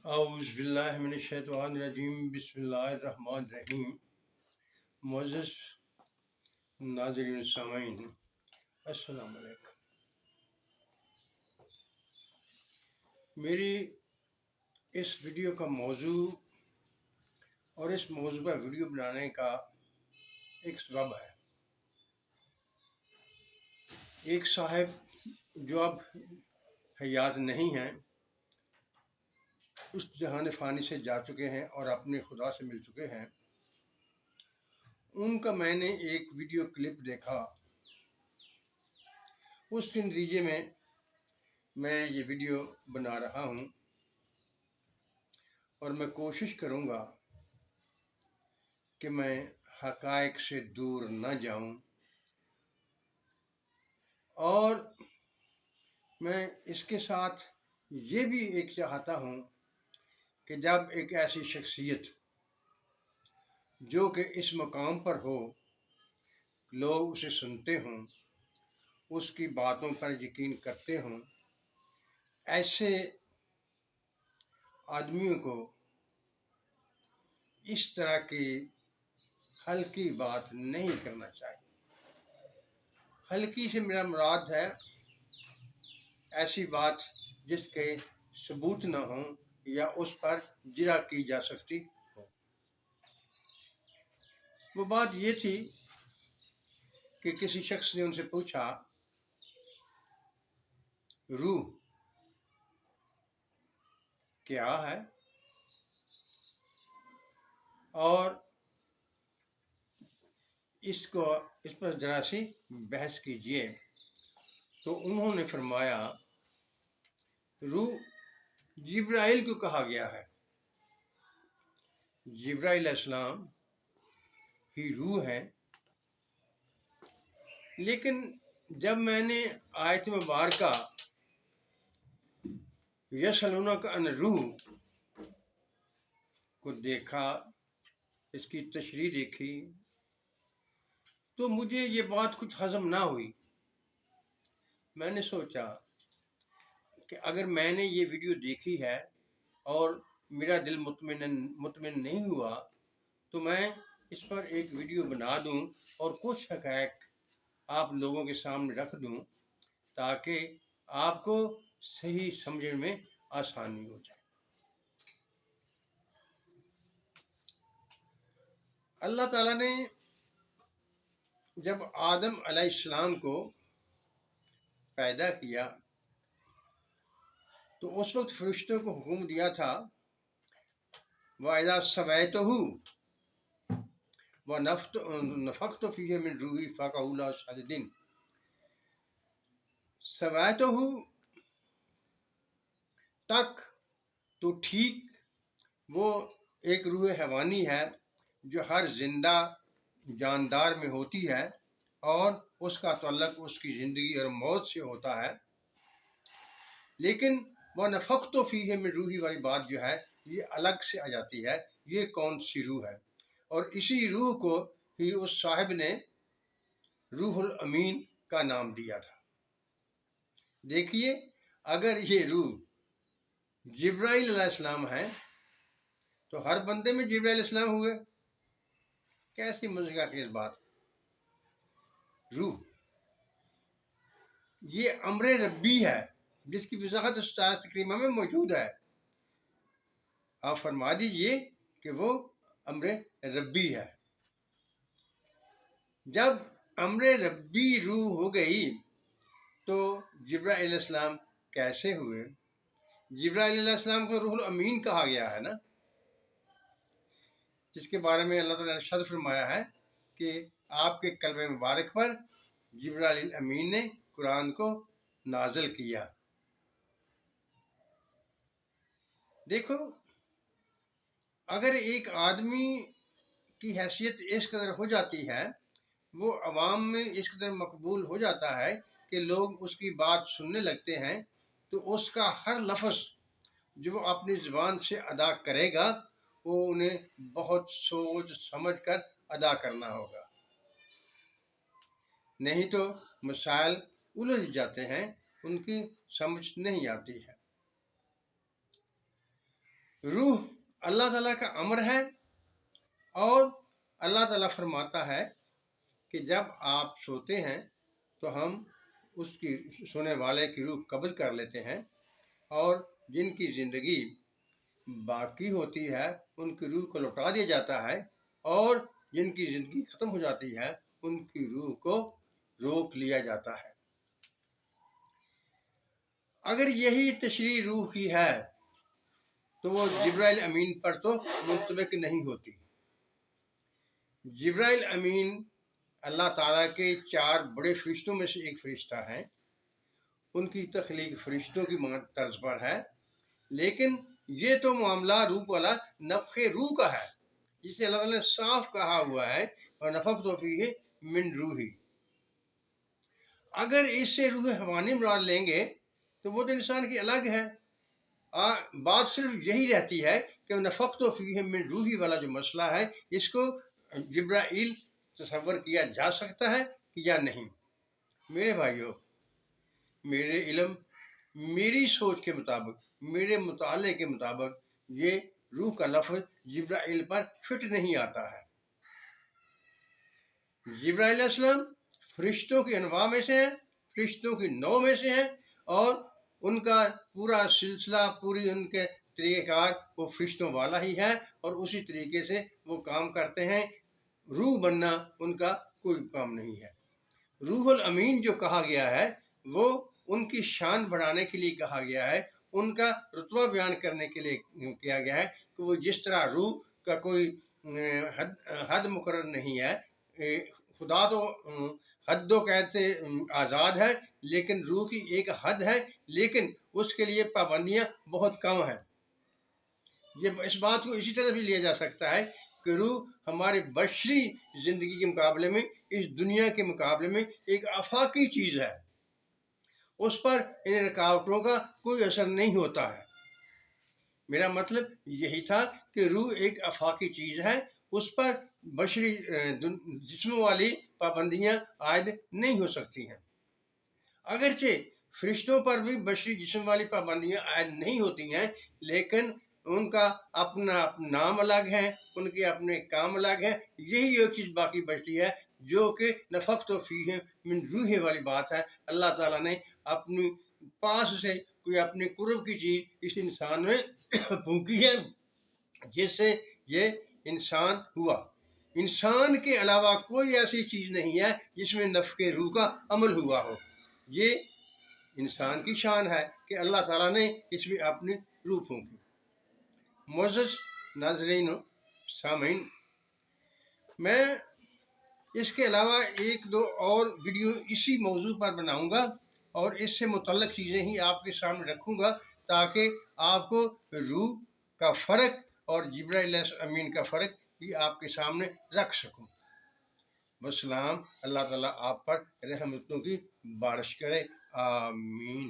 اعوذ باللہ من الشیطان الرجیم، بسم اللہ الرحمن الرحیم۔ معزز ناظرین سامعین، السلام علیکم۔ میری اس ویڈیو کا موضوع اور اس موضوع پر ویڈیو بنانے کا ایک سبب ہے۔ ایک صاحب جو اب حیات نہیں ہیں، اس جہان فانی سے جا چکے ہیں اور اپنے خدا سے مل چکے ہیں، ان کا میں نے ایک ویڈیو کلپ دیکھا۔ اس کے نتیجے میں یہ ویڈیو بنا رہا ہوں اور میں کوشش کروں گا کہ میں حقائق سے دور نہ جاؤں، اور میں اس کے ساتھ یہ بھی ایک چاہتا ہوں کہ جب ایک ایسی شخصیت جو کہ اس مقام پر ہو، لوگ اسے سنتے ہوں، اس کی باتوں پر یقین کرتے ہوں، ایسے آدمیوں کو اس طرح کی ہلکی بات نہیں کرنا چاہیے۔ ہلکی سے میرا مراد ہے ایسی بات جس کے ثبوت نہ ہوں یا اس پر جرح کی جا سکتی ہو۔ وہ بات یہ تھی کہ کسی شخص نے ان سے پوچھا، روح کیا ہے؟ اور اس پر ذرا سی بحث کیجئے۔ تو انہوں نے فرمایا، روح جبرائیل کو کہا گیا ہے۔ جبرائیل علیہ السلام ہی روح ہے۔ لیکن جب میں نے آیت مبارکہ یسألونک عن الروح کو دیکھا، اس کی تشریح دیکھی، تو مجھے یہ بات کچھ ہضم نہ ہوئی۔ میں نے سوچا کہ اگر میں نے یہ ویڈیو دیکھی ہے اور میرا دل مطمئن نہیں ہوا، تو میں اس پر ایک ویڈیو بنا دوں اور کچھ حقائق آپ لوگوں کے سامنے رکھ دوں تاکہ آپ کو صحیح سمجھنے میں آسانی ہو جائے۔ اللہ تعالیٰ نے جب آدم علیہ السلام کو پیدا کیا تو اس وقت فرشتوں کو حکم دیا تھا، وَإِذَا سَوَيْتُهُ وَنَفَخْتُ فِيهِ مِن رُوحِي فَقَعُوا لَهُ سَاجِدِينَ۔ سَوَيْتُهُ تک تو ٹھیک وہ ایک روح حیوانی ہے جو ہر زندہ جاندار میں ہوتی ہے اور اس کا تعلق اس کی زندگی اور موت سے ہوتا ہے، لیکن وَنَفَخْتُ فِيهِ مِن رُوحِي والی بات جو ہے یہ الگ سے آ جاتی ہے۔ یہ کون سی روح ہے؟ اور اسی روح کو ہی اس صاحب نے روح الامین کا نام دیا تھا۔ دیکھیے، اگر یہ روح جبرائیل علیہ السلام ہے تو ہر بندے میں جبرائیل علیہ السلام ہوئے؟ کیسی مزاح کی بات۔ روح یہ امر ربی ہے جس کی وضاحت اس آیت کریمہ میں موجود ہے۔ آپ فرما دیجئے کہ وہ امر ربی ہے۔ جب امر ربی روح ہو گئی تو جبرائیل علیہ السلام کیسے ہوئے؟ جبرائیل علیہ السلام کو روح الامین کہا گیا ہے نا، جس کے بارے میں اللہ تعالیٰ نے ارشاد فرمایا ہے کہ آپ کے قلب مبارک پر جبرائیل امین نے قرآن کو نازل کیا۔ دیکھو، اگر ایک آدمی کی حیثیت اس قدر ہو جاتی ہے، وہ عوام میں اس قدر مقبول ہو جاتا ہے کہ لوگ اس کی بات سننے لگتے ہیں، تو اس کا ہر لفظ جو وہ اپنی زبان سے ادا کرے گا وہ انہیں بہت سوچ سمجھ کر ادا کرنا ہوگا، نہیں تو مسائل الجھ جاتے ہیں، ان کی سمجھ نہیں آتی ہے۔ रूह अल्लाह ताला का अमर है और अल्लाह ताला फरमाता है कि जब आप सोते हैं तो हम उसकी सोने वाले की रूह कब्ज कर लेते हैं और जिनकी ज़िंदगी बाकी होती है उनकी रूह को लौटा दिया जाता है और जिनकी ज़िंदगी ख़त्म हो जाती है उनकी रूह को रोक लिया जाता है। अगर यही तशरीह रूह की है तो वो जिब्राइल अमीन पर तो मुतबक नहीं होती। जिब्राइल अमीन अल्लाह ताला के 4 बड़े फरिश्तों में से एक फरिश्ता है। उनकी तख्लीक फरिश्तों की तर्ज पर है, लेकिन ये तो मामला रूह वाला नफ़्ख़े रूह का है, जिसे अल्लाह ने साफ कहा हुआ है और नफ़ख्तु फ़ीहि मिन रूही। अगर इससे रूह हवानी मुराद लेंगे तो वो तो इंसान की अलग है। बात सिर्फ यही रहती है कि नफ़ख्तु फ़ीहि मिन रूही वाला जो मसला है, इसको जिब्राइल तसव्वुर किया जा सकता है कि या नहीं। मेरे भाइयों, मेरे इल्म, मेरी सोच के मुताबिक, मेरे मुताले के मुताबिक ये रूह का लफ्ज़ जिब्राइल पर फिट नहीं आता है। जिब्राइल अलैहिस्सलाम फरिश्तों की अनवा में से हैं, फरिश्तों की नौ में से हैं और उनका पूरा सिलसिला, पूरी उनके तरीक़ेकार वो फरिश्तों वाला ही है और उसी तरीके से वो काम करते हैं। रूह बनना उनका कोई काम नहीं है। रूहुल अमीन जो कहा गया है वो उनकी शान बढ़ाने के लिए कहा गया है, उनका रुतबा बयान करने के लिए किया गया है कि वो जिस तरह रूह का कोई हद मुकर्रर नहीं है। खुदा तो हद्दो कैद से आज़ाद है, लेकिन रूह की एक हद है, लेकिन उसके लिए पाबंदियाँ बहुत कम हैं। ये इस बात को इसी तरह भी लिया जा सकता है कि रूह हमारे बशरी ज़िंदगी के मुकाबले में, इस दुनिया के मुकाबले में एक आफाकी चीज़ है। उस पर इन रुकावटों का कोई असर नहीं होता है। मेरा मतलब यही था कि रूह एक आफाकी चीज़ है, उस पर बशरी जिस्म वाली पाबंदियाँ आयद नहीं हो सकती हैं। अगरचे फरिश्तों पर भी बशरी जिस्म वाली पाबंदियाँ आयद नहीं होती हैं, लेकिन उनका अपना नाम अलग है, उनके अपने काम अलग हैं। यही एक चीज़ बाकी बचती है जो कि नफ़ख्तु फ़ीहि मिन रूही वाली बात है। अल्लाह ताला ने अपनी पास से कोई अपनी कुर्ब की चीज़ इस इंसान में फूंकी है, जिससे ये इंसान हुआ। इंसान के अलावा कोई ऐसी चीज़ नहीं है जिसमें नफ़्ख़े रूह का अमल हुआ हो। ये इंसान की शान है कि अल्लाह ताला ने इसमें अपनी रूह फूंकी। मोअज़्ज़ज़ नाज़रीन सामीन, मैं इसके अलावा 1-2 और वीडियो इसी मौजू पर बनाऊंगा और इससे मुतल्लिक़ चीज़ें ही आपके सामने रखूंगा ताकि आपको रूह का फ़र्क और जिब्राइल अमीन का फ़र्क भी आपके सामने रख सकूं। वस्सलाम। अल्लाह ताला आप पर रहमतों की बारिश करे। आमीन।